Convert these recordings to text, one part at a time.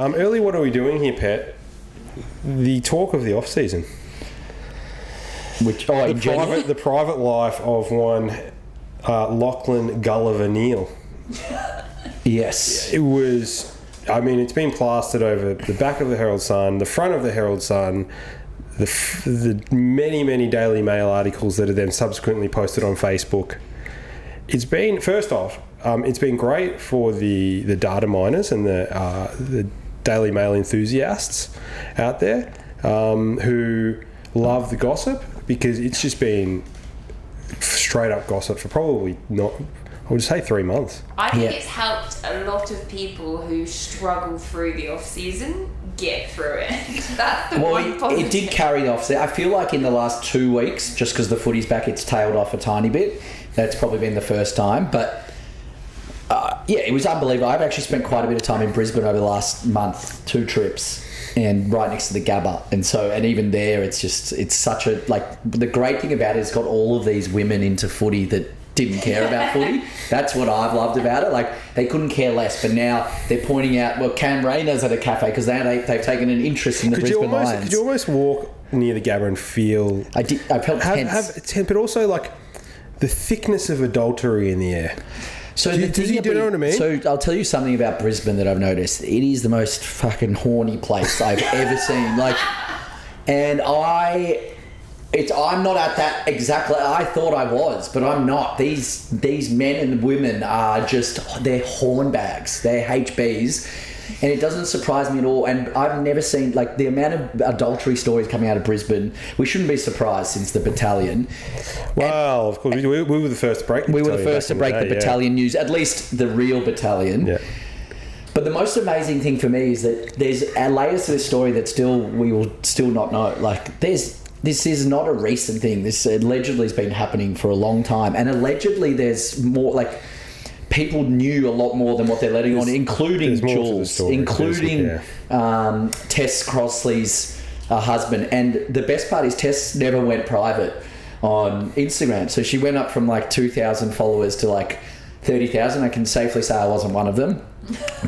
Early, what are we doing here, Pet? The talk of the offseason. The private life of one Lachie Neale. Yes. It was... I mean, it's been plastered over the back of the Herald Sun, the front of the Herald Sun, the many, many Daily Mail articles that are then subsequently posted on Facebook. It's been, first off, it's been great for the data miners and the Daily Mail enthusiasts out there who love the gossip, because it's just been straight up gossip for probably not... I would say 3 months. I think it's helped a lot of people who struggle through the off-season get through it. That's the one positive. It did carry off. I feel like in the last 2 weeks, just because the footy's back, it's tailed off a tiny bit. That's probably been the first time. But, it was unbelievable. I've actually spent quite a bit of time in Brisbane over the last month, 2 trips, and right next to the Gabba. And even there, it's such a... Like, the great thing about it, it's got all of these women into footy that didn't care about footy. That's what I've loved about it. Like, they couldn't care less, but now they're pointing out, well, Cam Rayner's at a cafe because they've taken an interest in the Brisbane Lions. Could you almost walk near the Gabba and feel... I felt tense. But also, like, the thickness of adultery in the air. So do you know what I mean? So I'll tell you something about Brisbane that I've noticed. It is the most fucking horny place I've ever seen. Like, and I'm not at that exactly. I thought I was, but I'm not. These men and women are just, they're hornbags. They're HBs. And it doesn't surprise me at all. And I've never seen, like, the amount of adultery stories coming out of Brisbane. We shouldn't be surprised since the Battalion. Well, of course, we were the first to break the Battalion. We were the first to break the Battalion news, at least the real Battalion. Yeah. But the most amazing thing for me is that there's layers to this story that we will still not know. Like, this is not a recent thing. This allegedly has been happening for a long time. And allegedly there's more, like, people knew a lot more than what they're letting on, including Jules, including Tess Crossley's husband. And the best part is Tess never went private on Instagram. So she went up from like 2,000 followers to like 30,000. I can safely say I wasn't one of them.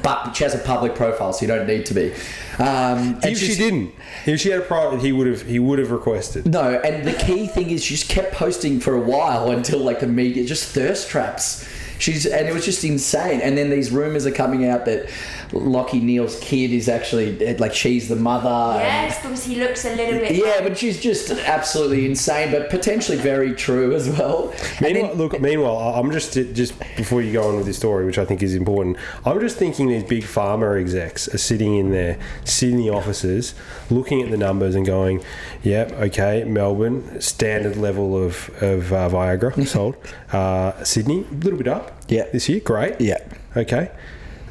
But she has a public profile, so you don't need to be. If she didn't, if she had a private, he would have requested. No, and the key thing is she just kept posting for a while until like the media, just thirst traps. And it was just insane. And then these rumours are coming out that Lachie Neale's kid is actually, like, she's the mother. Yes, because he looks a little bit... Yeah, but she's just absolutely insane, but potentially very true as well. Meanwhile, I'm just before you go on with this story, which I think is important, I'm just thinking these big pharma execs are sitting in the offices, looking at the numbers and going, yep, okay, Melbourne, standard level of Viagra sold. Sydney, a little bit up. Yeah. This year, great. Yeah. Okay.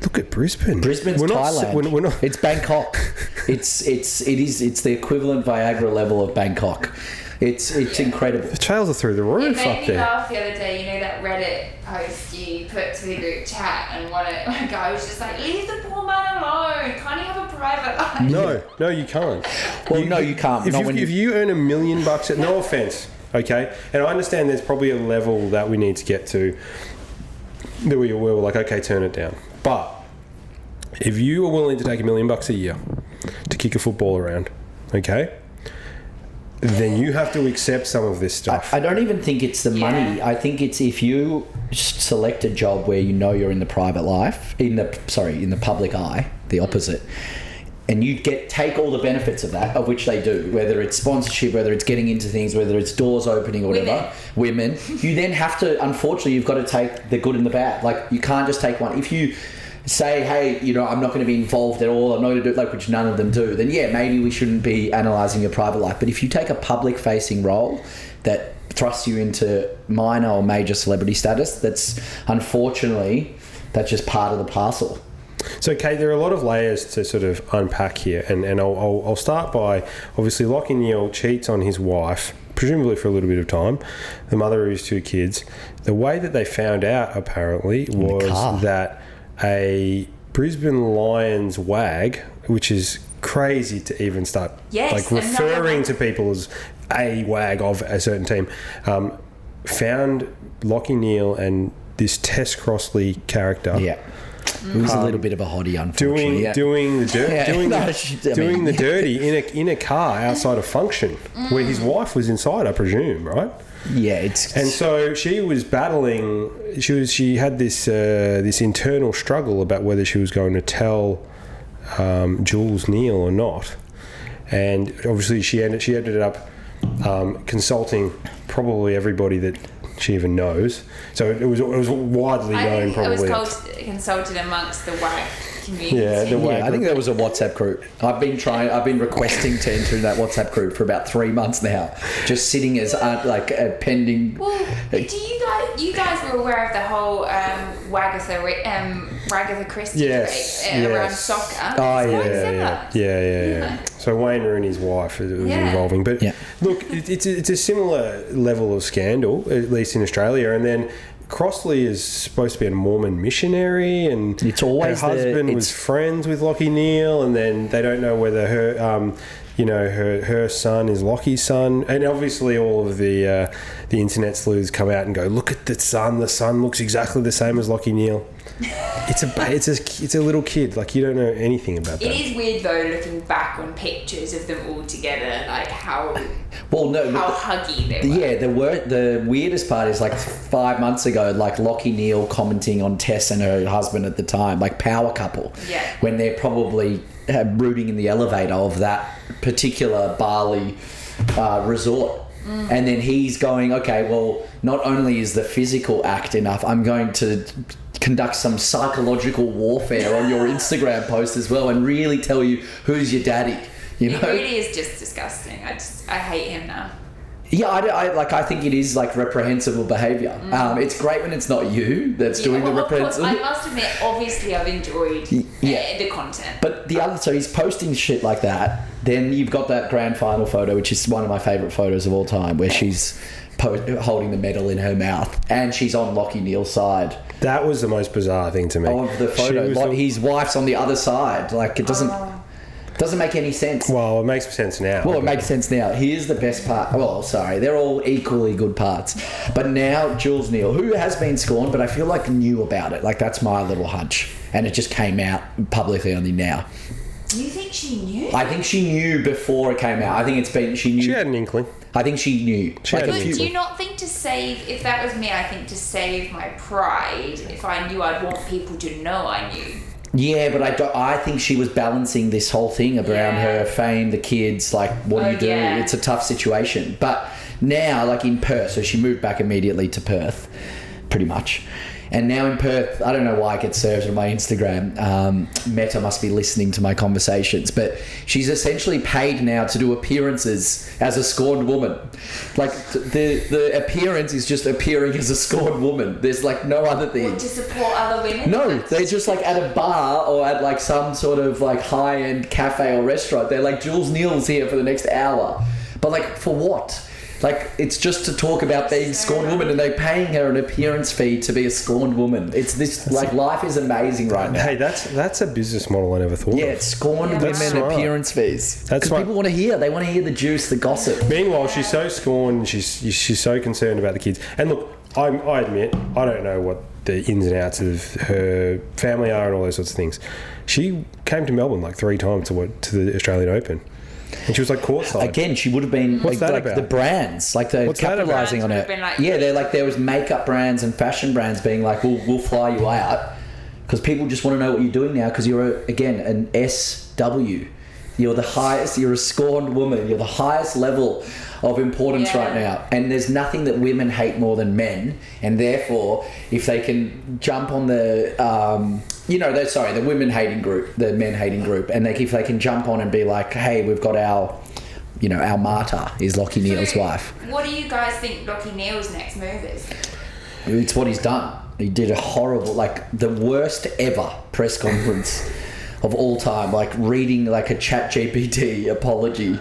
Look at Brisbane. Brisbane's Thailand. We're not. It's Bangkok. It's the equivalent Viagra level of Bangkok. It's incredible. The trails are through the roof up there. It made me laugh the other day. You know that Reddit post you put to the group chat, and one guy was just like, "Leave the poor man alone. Can't he have a private life?" No, you can't. Well, you can't. If you earn $1 million, no offense, okay, and I understand there's probably a level that we need to get to that we were like, okay, turn it down. But if you are willing to take $1 million a year to kick a football around, okay, then you have to accept some of this stuff. I don't even think it's the money. I think it's if you select a job where you know you're in the private life, in the public eye, the opposite, and you take all the benefits of that, of which they do, whether it's sponsorship, whether it's getting into things, whether it's doors opening or whatever, women, you then have to, unfortunately, you've got to take the good and the bad. Like, you can't just take one. If you say, hey, I'm not going to be involved at all, I'm not going to do it, which none of them do, then maybe we shouldn't be analysing your private life. But if you take a public-facing role that thrusts you into minor or major celebrity status, that's just part of the parcel. So, Kate, there are a lot of layers to sort of unpack here, and I'll start by, obviously, Lachie Neale cheats on his wife, presumably for a little bit of time, the mother of his 2 kids. The way that they found out, apparently, was that a Brisbane Lions wag, which is crazy to even start referring to people as a wag of a certain team, found Lachie Neale and this Tess Crossley character Who's a little bit of a hottie, unfortunately. Doing the dirty in a car outside a function where his wife was inside, I presume, right? Yeah, it's and so she was battling. She had this internal struggle about whether she was going to tell Jules Neale or not, and obviously she ended up consulting probably everybody that she even knows. So it was widely known. Probably it was consulted amongst the WAG community. I think there was a WhatsApp group. I've been requesting to enter in that WhatsApp group for about 3 months now, just sitting as pending. Well, you guys were aware of the whole Wagatha Christie around soccer? Oh yeah. So Wayne Rooney's wife was involving, but look, it's a similar level of scandal, at least in Australia, and then. Crossley is supposed to be a Mormon missionary, and it's always her husband was friends with Lachie Neale, and then they don't know whether her, her son is Lachie's son, and obviously all of the internet sleuths come out and go, look at the son. The son looks exactly the same as Lachie Neale. It's a little kid. Like, you don't know anything about that. It is weird though, looking back on pictures of them all together, like how huggy they were. Yeah, the weirdest part is like 5 months ago, like Lachie Neale commenting on Tess and her husband at the time, like power couple. Yeah. When they're probably rooting in the elevator of that particular Bali resort. And then he's going, okay, well, not only is the physical act enough, I'm going to conduct some psychological warfare on your Instagram post as well and really tell you who's your daddy. It really is just disgusting. I hate him now. Yeah, I think it is like reprehensible behaviour. It's great when it's not you that's doing the reprehensible. I must admit, obviously, I've enjoyed the content. But so he's posting shit like that. Then you've got that grand final photo, which is one of my favourite photos of all time, where she's holding the medal in her mouth and she's on Lachie Neale's side. That was the most bizarre thing to me. Of the photo, his wife's on the other side. Like, it doesn't make any sense. Well, it makes sense now. It makes sense now. Here's the best part. Well, sorry, they're all equally good parts. But now Jules Neale, who has been scorned, but I feel like knew about it. Like, that's my little hunch. And it just came out publicly only now. You think she knew? I think she knew before it came out. I think she knew. She had an inkling. I think she knew. Do you not think if that was me, I think to save my pride, if I knew, I'd want people to know I knew. Yeah, but I think she was balancing this whole thing around her fame, the kids, like, what do you do? Yeah. It's a tough situation. But now, like in Perth, so she moved back immediately to Perth, pretty much. And now in Perth, I don't know why it gets served on my Instagram. Meta must be listening to my conversations. But she's essentially paid now to do appearances as a scorned woman. Like, the appearance is just appearing as a scorned woman. There's, like, no other thing. Or to support other women? No, they're just, like, at a bar or at, like, some sort of, like, high-end cafe or restaurant. They're like, Jules Neale's here for the next hour. But, like, for what? Like, it's just to talk about being scorned woman, and they're paying her an appearance fee to be a scorned woman. It's this, like, life is amazing right now. Hey, that's a business model I never thought of. Yeah, it's scorned women appearance fees. Because people want to hear. They want to hear the juice, the gossip. Meanwhile, she's so scorned, she's so concerned about the kids. And look, I admit, I don't know what the ins and outs of her family are and all those sorts of things. She came to Melbourne like 3 times to the Australian Open. And she was like courtside. Again, she would have been like the brands, like they're capitalising on it. They're like, there was makeup brands and fashion brands being like, we'll fly you out because people just want to know what you're doing now because you're an SW. You're the highest. You're a scorned woman. You're the highest level of importance right now. And there's nothing that women hate more than men. And therefore, if they can jump on the the women hating group, the men hating group, and if they can jump on and be like, hey, we've got our martyr is Lachie Neale's wife. What do you guys think Lachie Neale's next move is? It's what he's done. He did a horrible, like the worst ever press conference of all time, like reading like a ChatGPT apology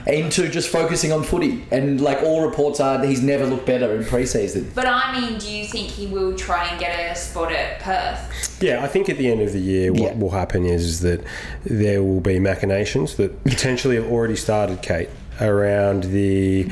into just focusing on footy. And like all reports are that he's never looked better in pre-season. But I mean, do you think he will try and get a spot at Perth? Yeah, I think at the end of the year what will happen is that there will be machinations that potentially have already started, Kate, around the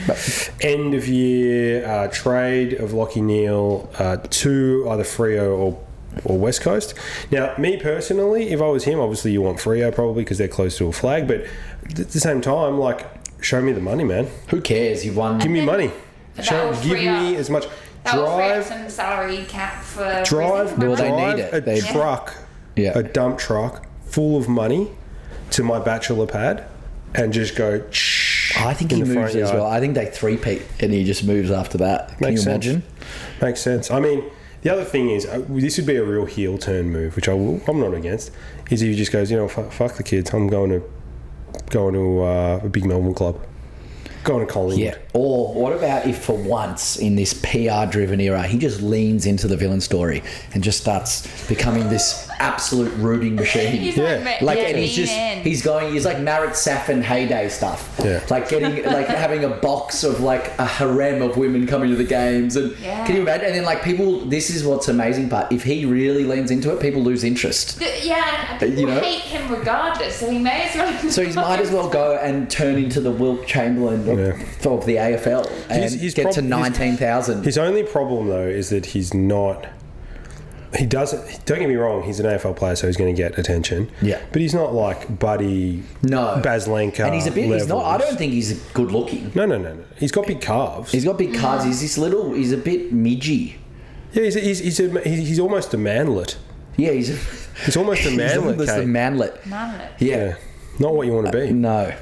end of year trade of Lachie Neale to either Freo or or West Coast. Now, me personally, if I was him, obviously you want Freo probably because they're close to a flag, but at the same time, like, show me the money, man. Who cares? You won. Give me money. Give me as much. Drive some salary cap for drive Well, they need it. a truck, a dump truck full of money to my bachelor pad and just go. I think he moves as well. I think they three-peat and he just moves after that. Can you imagine? Makes sense. I mean, the other thing is, this would be a real heel turn move, which I'm not against. Is if he just goes, fuck the kids. I'm going to a big Melbourne club. Going to Collingwood. Yeah. Or what about if for once in this PR-driven era, he just leans into the villain story and just starts becoming this absolute rooting machine. He's and he's like Marit Safin heyday stuff. Yeah. Like having a box of like a harem of women coming to the games, and can you imagine? And then like people, this is what's amazing part. If he really leans into it, people lose interest. People hate him regardless, so he may as well. So he might as well go and turn into the Wilt Chamberlain of the AFL and get to 19,000. His only problem though is that he's not. He doesn't. Don't get me wrong. He's an AFL player, so he's going to get attention. Yeah, but he's not like Buddy. No, Baslenka. And he's a bit. Levels. He's not. I don't think he's good looking. No. He's got big calves. He's got big calves. He's a bit midgy. Yeah, he's almost a manlet. Yeah, he's almost a manlet. He's almost a manlet. Yeah, not what you want to be. No.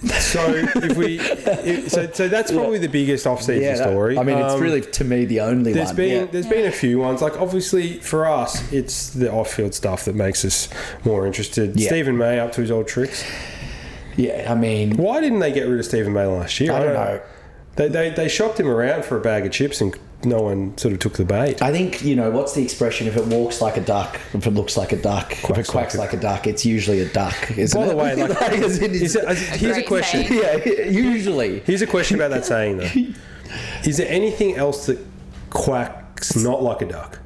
So so that's probably the biggest off-season story. I mean, it's really to me the only one. There's been a few ones. Like obviously for us, it's the off-field stuff that makes us more interested. Yeah. Stephen May up to his old tricks. Yeah, I mean, why didn't they get rid of Stephen May last year? I don't know. They shopped him around for a bag of chips and no one sort of took the bait. I think, what's the expression? If it walks like a duck, if it looks like a duck, if it quacks like a duck, it's usually a duck, isn't it? By the way, here's a question. Saying. Yeah, usually. Here's a question about that saying, though. Is there anything else that quacks not like a duck?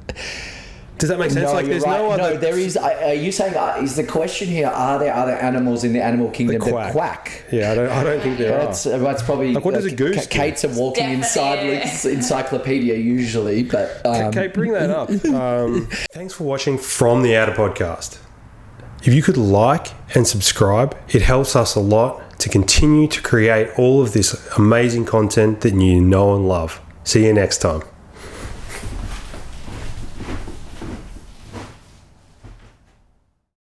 Does that make sense? No, there's right. No other... No, there is... Are you saying... is the question here, are there other animals in the animal kingdom that quack? Yeah, I don't think there are. That's probably... Like, what does a goose do? Kate's a walking encyclopedia, usually, but... Kate, bring that up. Thanks for watching From the Outer Podcast. If you could like and subscribe, it helps us a lot to continue to create all of this amazing content that you know and love. See you next time.